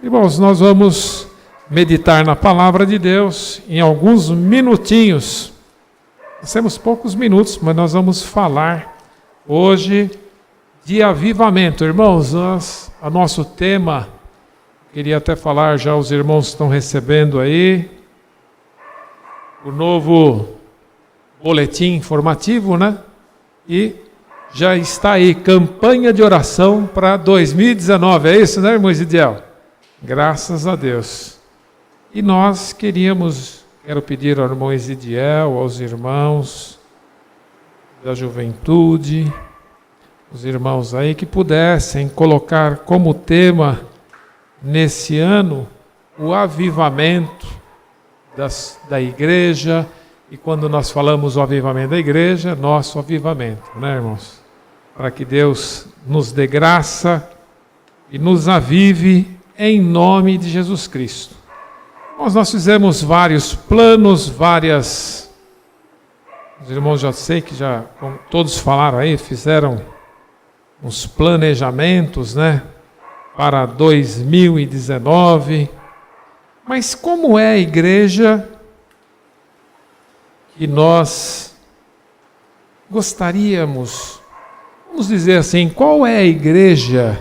Irmãos, nós vamos meditar na palavra de Deus em alguns minutinhos. Nós temos poucos minutos, mas nós vamos falar hoje de avivamento. Irmãos, o nosso tema, queria até falar já, os irmãos estão recebendo aí o novo boletim informativo, né? E já está aí, campanha de oração para 2019, é isso, né, irmão Isidiel? Graças a Deus. E nós quero pedir ao irmão Isidiel, aos irmãos da juventude, os irmãos aí que pudessem colocar como tema nesse ano o avivamento da igreja. E quando nós falamos o avivamento da igreja, nosso avivamento, né, irmãos? Para que Deus nos dê graça e nos avive em nome de Jesus Cristo. Nós fizemos vários planos, os irmãos já sei que como todos falaram aí, fizeram uns planejamentos, né, para 2019. Mas como é a igreja que nós gostaríamos, vamos dizer assim, qual é a igreja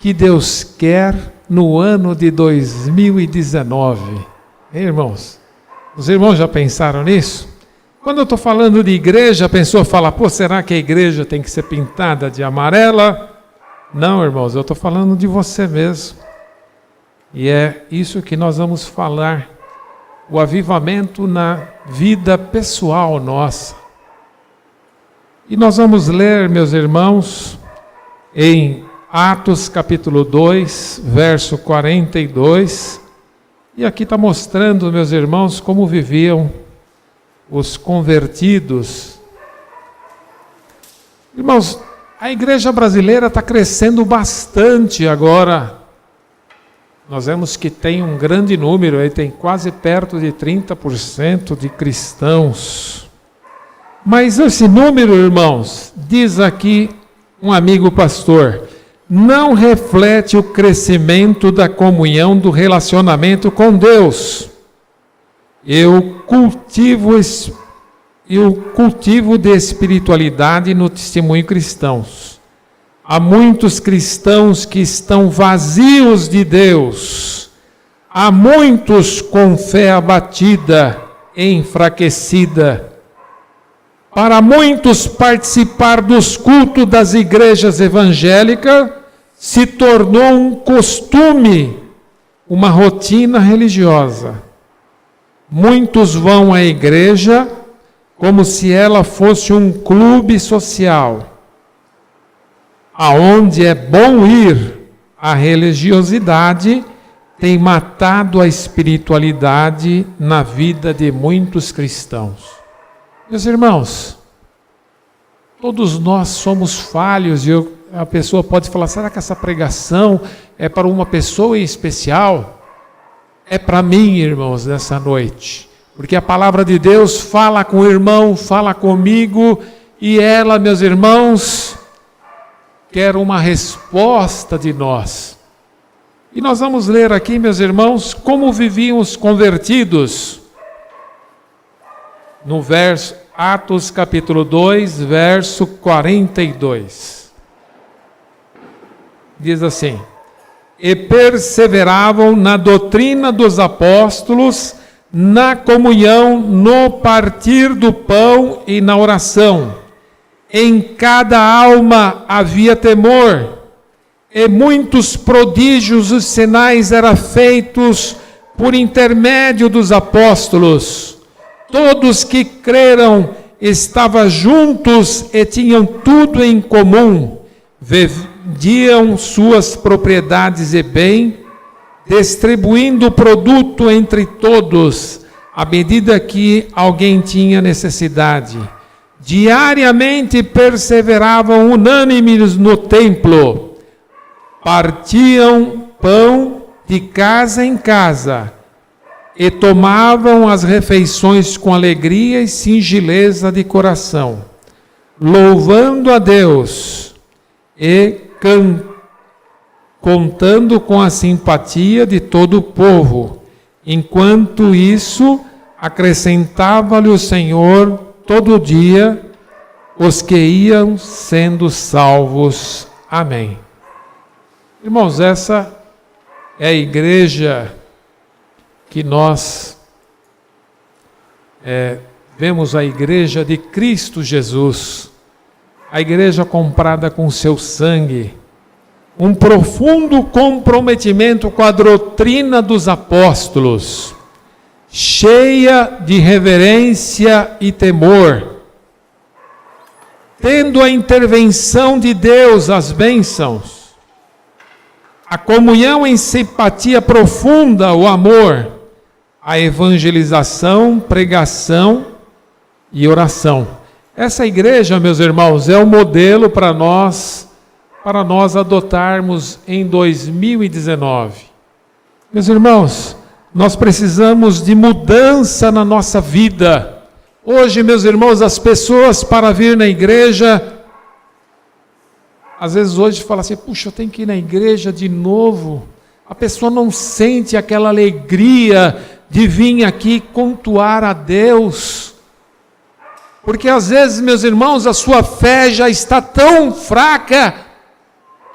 que Deus quer no ano de 2019? Hein, irmãos? Os irmãos já pensaram nisso? Quando eu estou falando de igreja, a pessoa fala, será que a igreja tem que ser pintada de amarela? Não, irmãos, eu estou falando de você mesmo. E é isso que nós vamos falar, o avivamento na vida pessoal nossa. E nós vamos ler, meus irmãos, em Atos capítulo 2, verso 42, e aqui está mostrando, meus irmãos, como viviam os convertidos. Irmãos, a igreja brasileira está crescendo bastante agora. Nós vemos que tem um grande número, aí tem quase perto de 30% de cristãos. Mas esse número, irmãos, diz aqui um amigo pastor, não reflete o crescimento da comunhão, do relacionamento com Deus. E o cultivo de espiritualidade no testemunho cristãos. Há muitos cristãos que estão vazios de Deus. Há muitos com fé abatida e enfraquecida. Para muitos, participar dos cultos das igrejas evangélicas se tornou um costume, uma rotina religiosa. Muitos vão à igreja como se ela fosse um clube social, aonde é bom ir. A religiosidade tem matado a espiritualidade na vida de muitos cristãos. Meus irmãos, todos nós somos falhos e a pessoa pode falar, será que essa pregação é para uma pessoa em especial? É para mim, irmãos, nessa noite. Porque a palavra de Deus fala com o irmão, fala comigo, e ela, meus irmãos, quer uma resposta de nós. E nós vamos ler aqui, meus irmãos, como viviam os convertidos. No verso, Atos capítulo 2, verso 42. Diz assim, e perseveravam na doutrina dos apóstolos, na comunhão, no partir do pão e na oração. Em cada alma havia temor, e muitos prodígios e sinais eram feitos por intermédio dos apóstolos. Todos que creram estavam juntos e tinham tudo em comum, vendiam suas propriedades e bem, distribuindo o produto entre todos, à medida que alguém tinha necessidade. Diariamente perseveravam unânimes no templo, partiam pão de casa em casa, e tomavam as refeições com alegria e singeleza de coração, louvando a Deus e contando com a simpatia de todo o povo. Enquanto isso, acrescentava-lhe o Senhor todo dia os que iam sendo salvos. Amém. Irmãos, essa é a igreja que nós vemos, a igreja de Cristo Jesus, a igreja comprada com seu sangue, um profundo comprometimento com a doutrina dos apóstolos, cheia de reverência e temor, tendo a intervenção de Deus, as bênçãos, a comunhão em simpatia profunda, o amor, a evangelização, pregação e oração. Essa igreja, meus irmãos, é o modelo para nós adotarmos em 2019. Meus irmãos, nós precisamos de mudança na nossa vida. Hoje, meus irmãos, as pessoas para vir na igreja, às vezes hoje fala assim, puxa, eu tenho que ir na igreja de novo. A pessoa não sente aquela alegria de vir aqui cultuar a Deus. Porque às vezes, meus irmãos, a sua fé já está tão fraca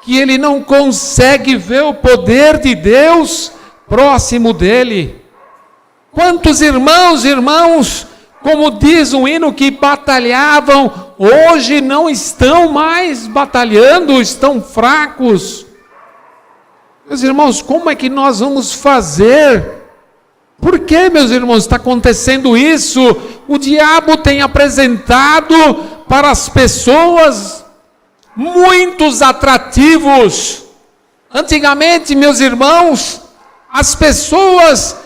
que ele não consegue ver o poder de Deus próximo dele. Quantos irmãos, como diz o hino, que batalhavam, hoje não estão mais batalhando, estão fracos. Meus irmãos, como é que nós vamos fazer? Por que, meus irmãos, está acontecendo isso? O diabo tem apresentado para as pessoas muitos atrativos. Antigamente, meus irmãos, as pessoas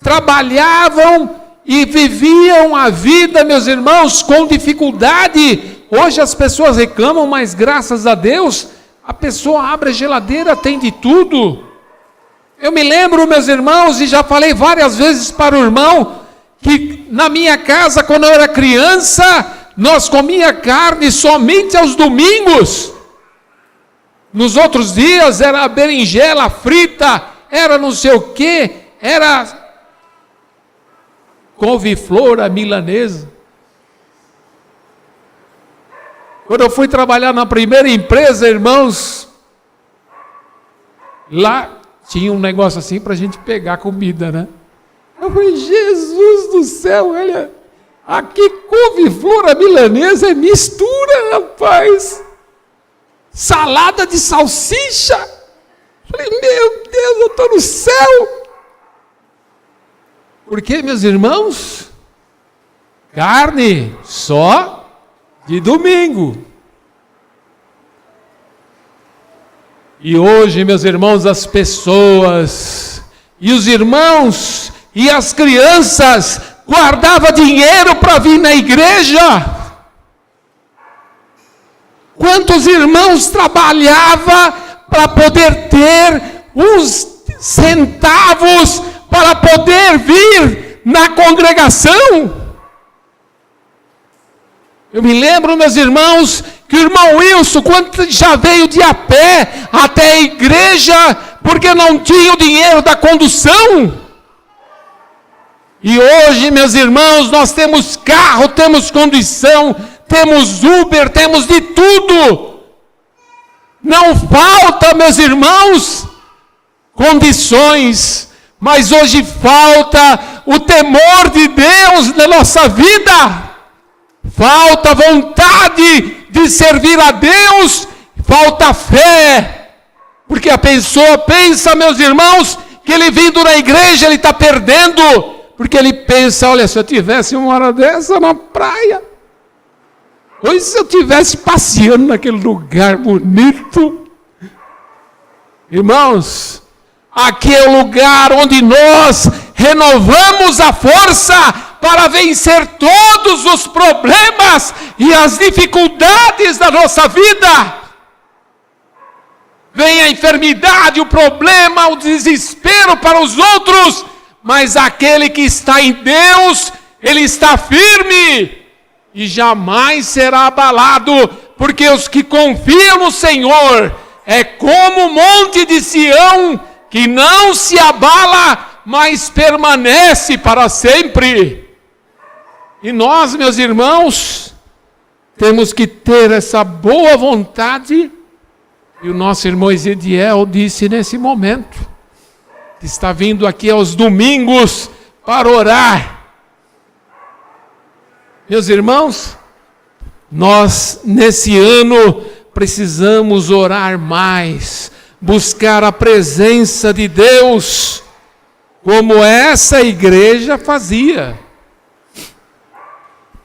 trabalhavam e viviam a vida, meus irmãos, com dificuldade. Hoje as pessoas reclamam, mas graças a Deus, a pessoa abre a geladeira, tem de tudo. Eu me lembro, meus irmãos, e já falei várias vezes para o irmão, que na minha casa, quando eu era criança, nós comia carne somente aos domingos. Nos outros dias era berinjela frita, era não sei o quê, era couve-flor à milanesa. Quando eu fui trabalhar na primeira empresa, irmãos, lá tinha um negócio assim para a gente pegar comida, né? Eu falei, Jesus do céu, olha, aqui couve-flor à milanesa é mistura, rapaz. Salada de salsicha. Eu falei, meu Deus, eu estou no céu. Porque, meus irmãos, carne só de domingo. E hoje, meus irmãos, as pessoas e os irmãos e as crianças guardavam dinheiro para vir na igreja. Quantos irmãos trabalhavam para poder ter uns centavos para poder vir na congregação? Eu me lembro, meus irmãos, que o irmão Wilson, quando já veio de a pé até a igreja, porque não tinha o dinheiro da condução. E hoje, meus irmãos, nós temos carro, temos condução, temos Uber, temos de tudo. Não falta, meus irmãos, condições, mas hoje falta o temor de Deus na nossa vida. Falta vontade de servir a Deus, falta fé. Porque a pessoa pensa, meus irmãos, que ele vindo na igreja, ele está perdendo. Porque ele pensa, olha, se eu tivesse uma hora dessa na praia, ou se eu estivesse passeando naquele lugar bonito. Irmãos, aqui é o lugar onde nós renovamos a força para vencer todos os problemas e as dificuldades da nossa vida. Vem a enfermidade, o problema, o desespero para os outros, mas aquele que está em Deus, ele está firme e jamais será abalado, porque os que confiam no Senhor é como o monte de Sião, que não se abala, mas permanece para sempre. E nós, meus irmãos, temos que ter essa boa vontade. E o nosso irmão Ezequiel disse nesse momento, que está vindo aqui aos domingos para orar. Meus irmãos, nós nesse ano precisamos orar mais, buscar a presença de Deus, como essa igreja fazia.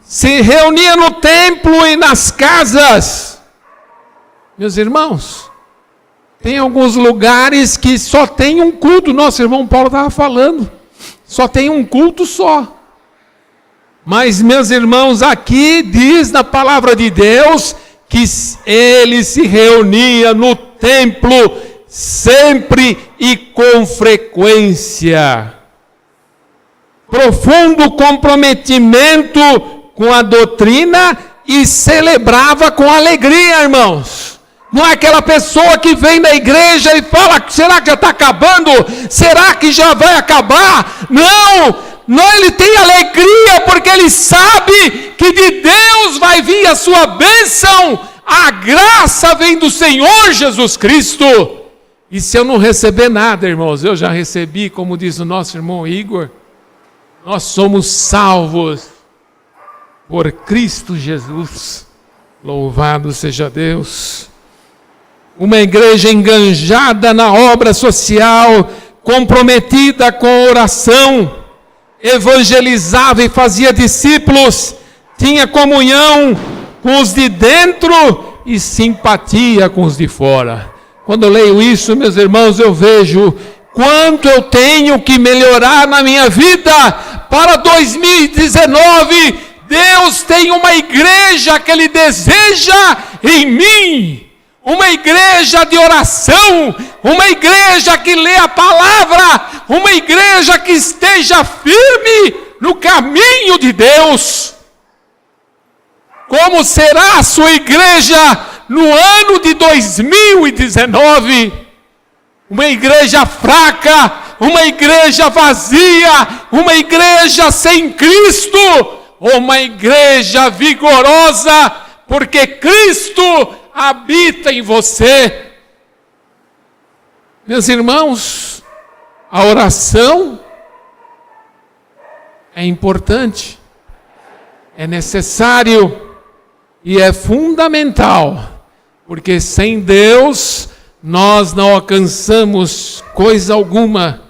Se reunia no templo e nas casas. Meus irmãos, tem alguns lugares que só tem um culto. Nosso irmão Paulo estava falando. Só tem um culto só. Mas, meus irmãos, aqui diz na palavra de Deus que ele se reunia no templo sempre e com frequência. Profundo comprometimento com a doutrina e celebrava com alegria, irmãos. Não é aquela pessoa que vem na igreja e fala, será que já está acabando? Será que já vai acabar? Não, ele tem alegria porque ele sabe que de Deus vai vir a sua bênção. A graça vem do Senhor Jesus Cristo. E se eu não receber nada, irmãos, eu já recebi, como diz o nosso irmão Igor, nós somos salvos por Cristo Jesus. Louvado seja Deus. Uma igreja enganjada na obra social, comprometida com a oração, evangelizava e fazia discípulos, tinha comunhão com os de dentro e simpatia com os de fora. Quando eu leio isso, meus irmãos, eu vejo quanto eu tenho que melhorar na minha vida para 2019. Deus tem uma igreja que Ele deseja em mim. Uma igreja de oração, uma igreja que lê a palavra, uma igreja que esteja firme no caminho de Deus. Como será a sua igreja no ano de 2019? Uma igreja fraca, uma igreja vazia, uma igreja sem Cristo, ou uma igreja vigorosa, porque Cristo habita em você. Meus irmãos, a oração é importante, é necessário e é fundamental, porque sem Deus nós não alcançamos coisa alguma.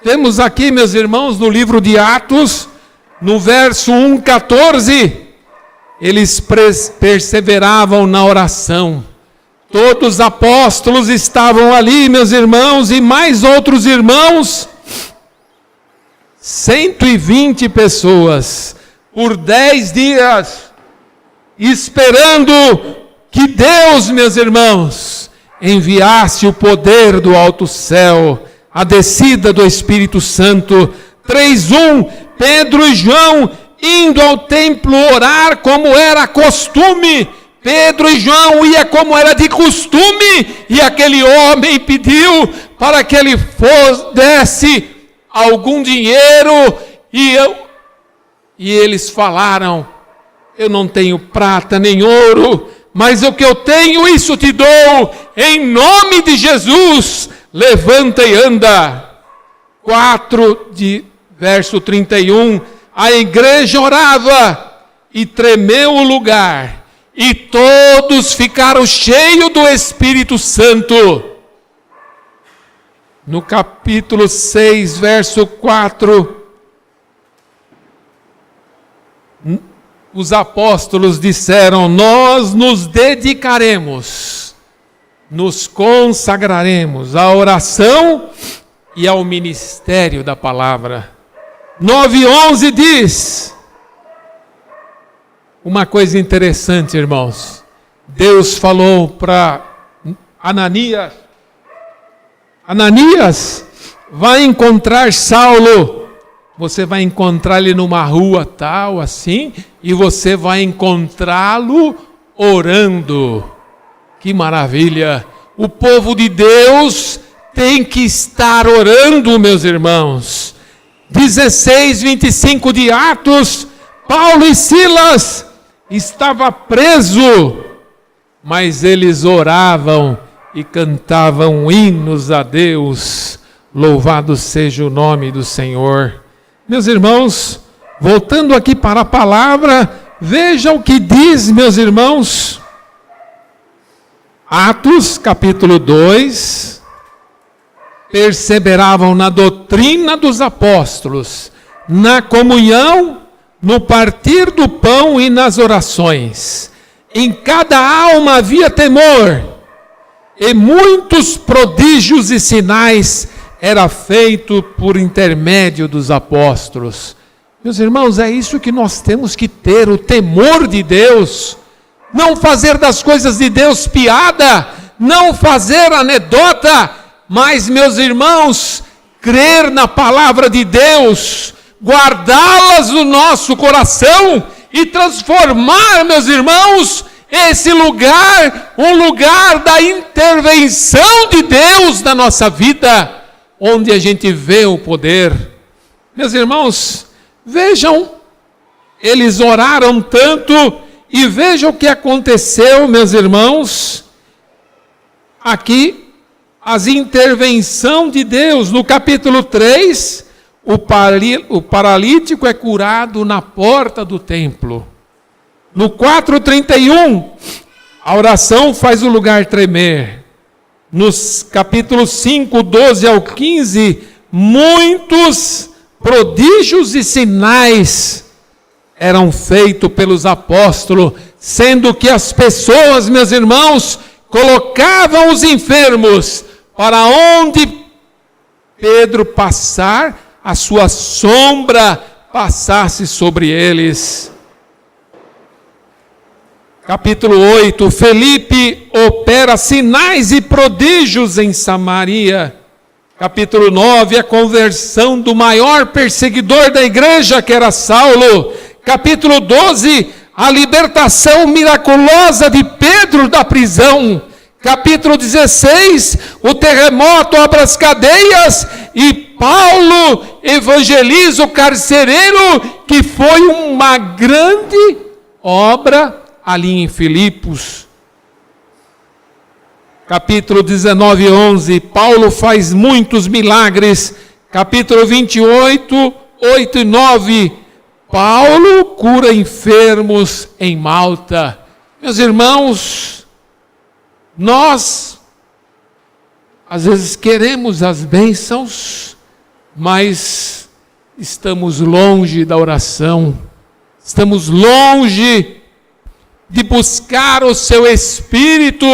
Temos aqui, meus irmãos, no livro de Atos, no verso 1:14, eles perseveravam na oração. Todos os apóstolos estavam ali, meus irmãos, e mais outros irmãos, 120 pessoas, por 10 dias, esperando que Deus, meus irmãos, enviasse o poder do alto céu, a descida do Espírito Santo. 3:1, Pedro e João indo ao templo orar como era costume. Pedro e João ia como era de costume, e aquele homem pediu para que ele desse algum dinheiro, e eles falaram, eu não tenho prata nem ouro, mas o que eu tenho, isso te dou, em nome de Jesus, levanta e anda. 4 de verso 31, a igreja orava e tremeu o lugar, e todos ficaram cheios do Espírito Santo. No capítulo 6, verso 4, os apóstolos disseram, nós nos dedicaremos, nos consagraremos à oração e ao ministério da palavra. 9:11 diz, uma coisa interessante, irmãos. Deus falou para Ananias, Ananias, vai encontrar Saulo, você vai encontrar ele numa rua tal, assim, e você vai encontrá-lo orando. Que maravilha! O povo de Deus tem que estar orando, meus irmãos. 16:25 de Atos, Paulo e Silas estavam presos, mas eles oravam e cantavam hinos a Deus. Louvado seja o nome do Senhor. Meus irmãos, voltando aqui para a palavra, veja o que diz, meus irmãos, Atos capítulo 2, perseveravam na doutrina dos apóstolos, na comunhão, no partir do pão e nas orações. Em cada alma havia temor, e muitos prodígios e sinais era feito por intermédio dos apóstolos. Meus irmãos, é isso que nós temos que ter, o temor de Deus. Não fazer das coisas de Deus piada, não fazer anedota, mas, meus irmãos, crer na palavra de Deus, guardá-las no nosso coração e transformar, meus irmãos, esse lugar, um lugar da intervenção de Deus na nossa vida, onde a gente vê o poder. Meus irmãos, vejam, eles oraram tanto e vejam o que aconteceu, meus irmãos, aqui, as intervenções de Deus. No capítulo 3, o paralítico é curado na porta do templo. No 4:31, a oração faz o lugar tremer. Nos capítulos 5, 12 ao 15, muitos prodígios e sinais eram feitos pelos apóstolos, sendo que as pessoas, meus irmãos, colocavam os enfermos para onde Pedro passar, a sua sombra passasse sobre eles. Capítulo 8, Felipe opera sinais e prodígios em Samaria. Capítulo 9, a conversão do maior perseguidor da igreja, que era Saulo. Capítulo 12, a libertação miraculosa de Pedro da prisão. Capítulo 16, o terremoto abre as cadeias e Paulo evangeliza o carcereiro, que foi uma grande obra ali em Filipos. Capítulo 19, 11, Paulo faz muitos milagres. Capítulo 28, 8 e 9, Paulo cura enfermos em Malta. Meus irmãos, nós, às vezes queremos as bênçãos, mas estamos longe da oração, estamos longe de buscar o seu Espírito,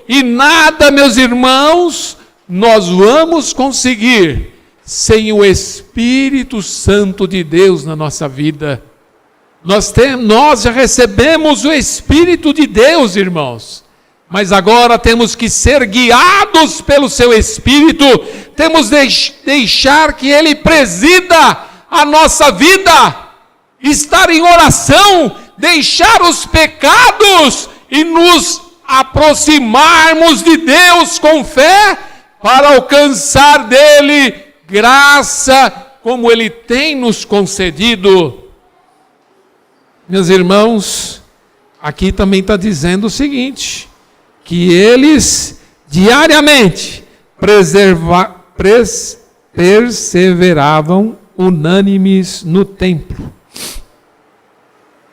e nada, meus irmãos, nós vamos conseguir sem o Espírito Santo de Deus na nossa vida. Nós já recebemos o Espírito de Deus, irmãos, mas agora temos que ser guiados pelo seu Espírito, temos de deixar que Ele presida a nossa vida, estar em oração, deixar os pecados e nos aproximarmos de Deus com fé, para alcançar dele graça, como Ele tem nos concedido. Meus irmãos, aqui também está dizendo o seguinte, que eles diariamente perseveravam unânimes no templo.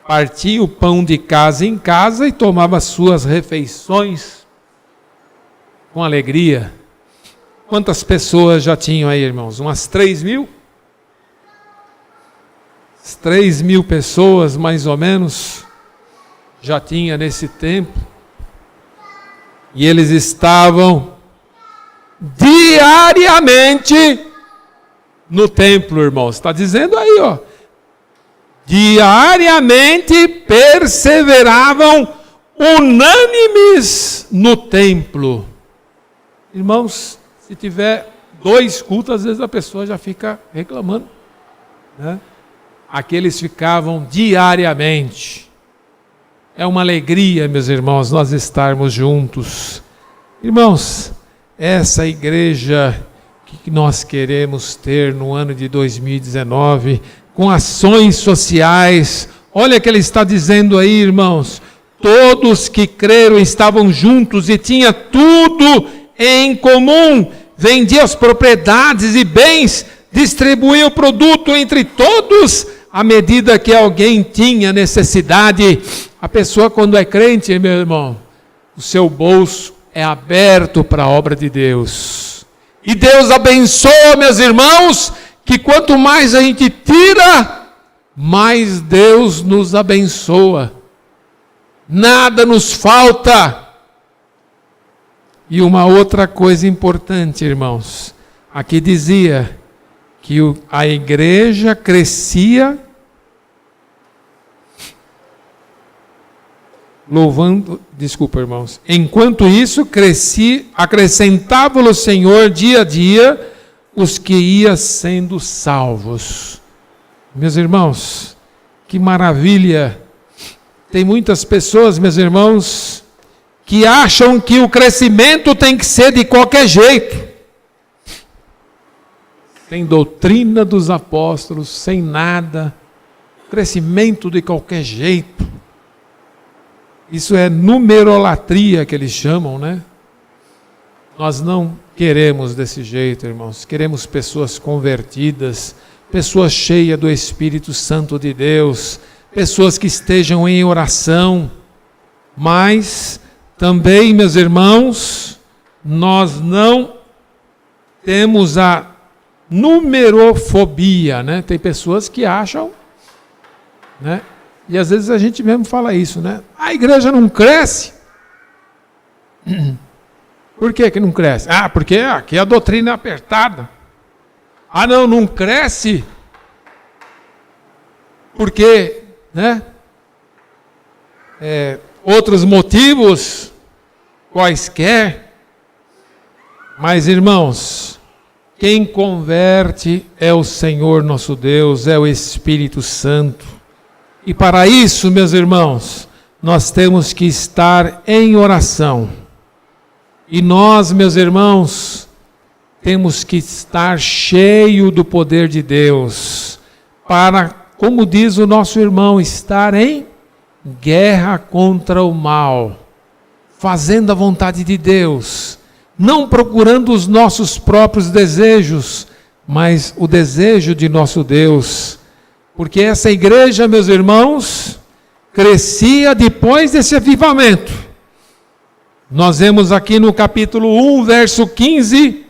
Partia o pão de casa em casa e tomava suas refeições com alegria. Quantas pessoas já tinham aí, irmãos? Umas 3.000? 3.000 pessoas, mais ou menos, já tinha nesse tempo. E eles estavam diariamente no templo, irmãos. Está dizendo aí, ó. Diariamente perseveravam unânimes no templo. Irmãos, se tiver 2 cultos, às vezes a pessoa já fica reclamando, né? Aqueles ficavam diariamente. É uma alegria, meus irmãos, nós estarmos juntos. Irmãos, essa igreja que nós queremos ter no ano de 2019, com ações sociais, olha o que ele está dizendo aí, irmãos, todos que creram estavam juntos e tinha tudo em comum, vendia as propriedades e bens, distribuía o produto entre todos, à medida que alguém tinha necessidade. A pessoa, quando é crente, meu irmão, o seu bolso é aberto para a obra de Deus. E Deus abençoa, meus irmãos, que quanto mais a gente tira, mais Deus nos abençoa. Nada nos falta. E uma outra coisa importante, irmãos, aqui dizia que a igreja crescia enquanto isso crescia, acrescentava o Senhor dia a dia os que iam sendo salvos. Meus irmãos, que maravilha! Tem muitas pessoas, meus irmãos, que acham que o crescimento tem que ser de qualquer jeito. Sem doutrina dos apóstolos, sem nada. Crescimento de qualquer jeito. Isso é numerolatria que eles chamam, né? Nós não queremos desse jeito, irmãos. Queremos pessoas convertidas, pessoas cheias do Espírito Santo de Deus, pessoas que estejam em oração. Mas também, meus irmãos, nós não temos a numerofobia, né? Tem pessoas que acham, né? E às vezes a gente mesmo fala isso, né? A igreja não cresce. Por que não cresce? Ah, porque aqui a doutrina é apertada. Ah, não cresce. Porque, né? Outros motivos, quaisquer. Mas, irmãos, quem converte é o Senhor nosso Deus, é o Espírito Santo. E para isso, meus irmãos, nós temos que estar em oração. E nós, meus irmãos, temos que estar cheio do poder de Deus, para, como diz o nosso irmão, estar em guerra contra o mal, fazendo a vontade de Deus, não procurando os nossos próprios desejos, mas o desejo de nosso Deus. Porque essa igreja, meus irmãos, crescia depois desse avivamento. Nós vemos aqui no capítulo 1, verso 15,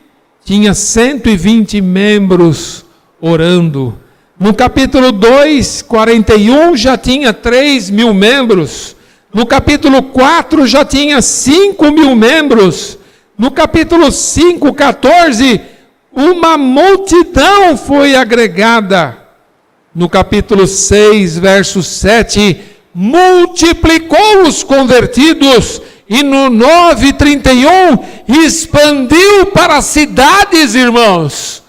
tinha 120 membros orando. No capítulo 2, 41, já tinha 3.000 membros. No capítulo 4, já tinha 5.000 membros. No capítulo 5, 14, uma multidão foi agregada. No capítulo 6, verso 7, multiplicou os convertidos. E no 9, 31, expandiu para as cidades, irmãos.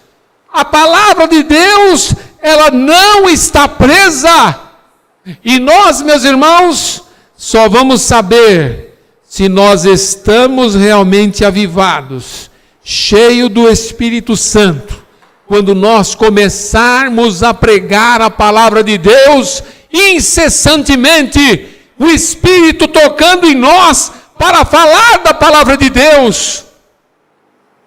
A palavra de Deus, ela não está presa. E nós, meus irmãos, só vamos saber se nós estamos realmente avivados, cheios do Espírito Santo, quando nós começarmos a pregar a palavra de Deus incessantemente, o Espírito tocando em nós para falar da palavra de Deus.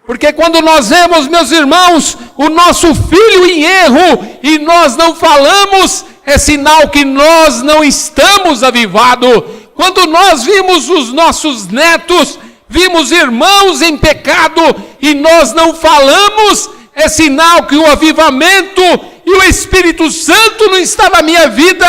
Porque quando nós vemos, meus irmãos, o nosso filho em erro e nós não falamos, é sinal que nós não estamos avivados. Quando nós vimos os nossos netos, vimos irmãos em pecado e nós não falamos, é sinal que o avivamento e o Espírito Santo não está na minha vida,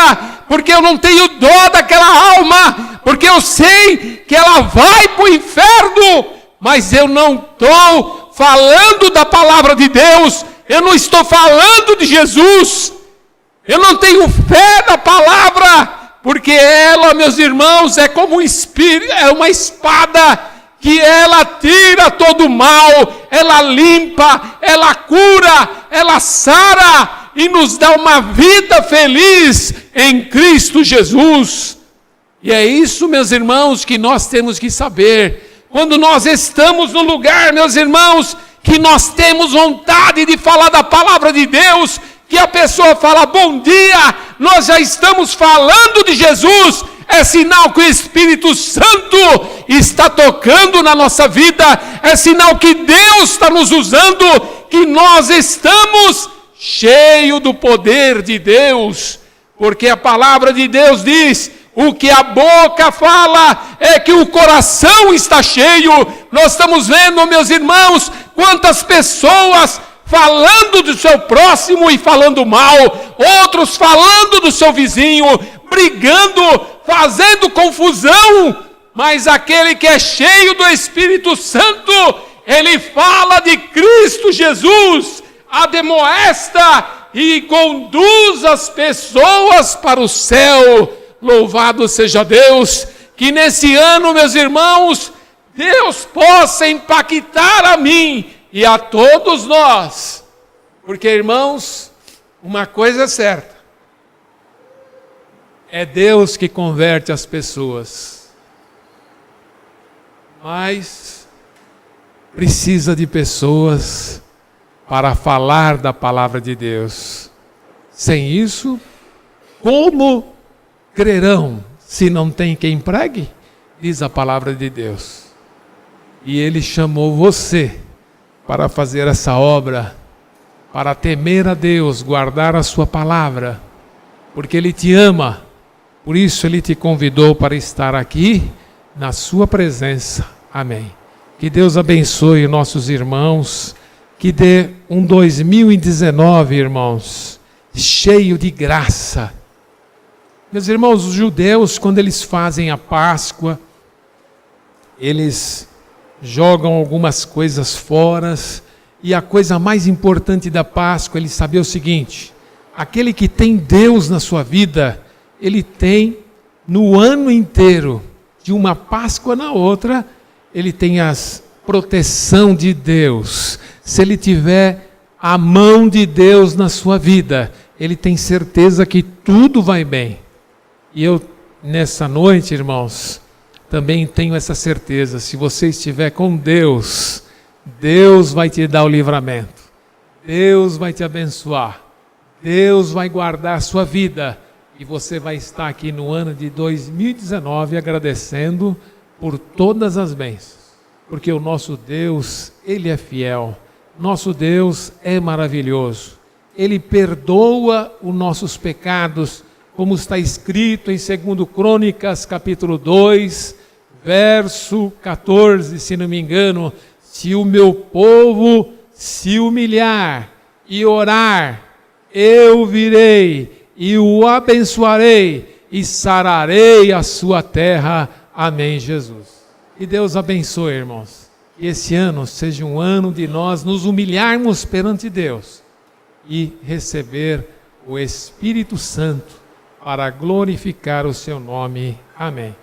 porque eu não tenho dó daquela alma, porque eu sei que ela vai para o inferno, mas eu não estou falando da palavra de Deus, eu não estou falando de Jesus, eu não tenho fé na palavra, porque ela, meus irmãos, é como um espírito, é uma espada, que ela tira todo o mal, ela limpa, ela cura, ela sara e nos dá uma vida feliz em Cristo Jesus. E é isso, meus irmãos, que nós temos que saber. quando nós estamos no lugar, meus irmãos, que nós temos vontade de falar da palavra de Deus, que a pessoa fala bom dia, nós já estamos falando de Jesus, é sinal que o Espírito Santo está tocando na nossa vida, é sinal que Deus está nos usando, que nós estamos cheios do poder de Deus, porque a palavra de Deus diz: o que a boca fala é que o coração está cheio. Nós estamos vendo, meus irmãos, quantas pessoas falando do seu próximo e falando mal, outros falando do seu vizinho, brigando, fazendo confusão, mas aquele que é cheio do Espírito Santo, ele fala de Cristo Jesus, admoesta e conduz as pessoas para o céu. Louvado seja Deus, que nesse ano, meus irmãos, Deus possa impactar a mim e a todos nós, porque, irmãos, uma coisa é certa, é Deus que converte as pessoas, mas precisa de pessoas para falar da palavra de Deus. Sem isso, como crerão se não tem quem pregue? Diz a palavra de Deus. E Ele chamou você para fazer essa obra, para temer a Deus, guardar a sua palavra, porque Ele te ama. Por isso Ele te convidou para estar aqui na sua presença. Amém. Que Deus abençoe nossos irmãos, que dê um 2019, irmãos, cheio de graça. Meus irmãos, os judeus, quando eles fazem a Páscoa, eles jogam algumas coisas fora, e a coisa mais importante da Páscoa, eles sabiam o seguinte: aquele que tem Deus na sua vida, ele tem no ano inteiro, de uma Páscoa na outra, ele tem a proteção de Deus. Se ele tiver a mão de Deus na sua vida, ele tem certeza que tudo vai bem. E eu, nessa noite, irmãos, também tenho essa certeza: se você estiver com Deus, Deus vai te dar o livramento, Deus vai te abençoar, Deus vai guardar a sua vida, e você vai estar aqui no ano de 2019 agradecendo por todas as bênçãos, porque o nosso Deus, Ele é fiel, nosso Deus é maravilhoso, Ele perdoa os nossos pecados, como está escrito em 2 Crônicas, capítulo 2, verso 14, se não me engano: se o meu povo se humilhar e orar, eu virei e o abençoarei e sararei a sua terra. Amém, Jesus. E Deus abençoe, irmãos. Que esse ano seja um ano de nós nos humilharmos perante Deus e receber o Espírito Santo para glorificar o seu nome. Amém.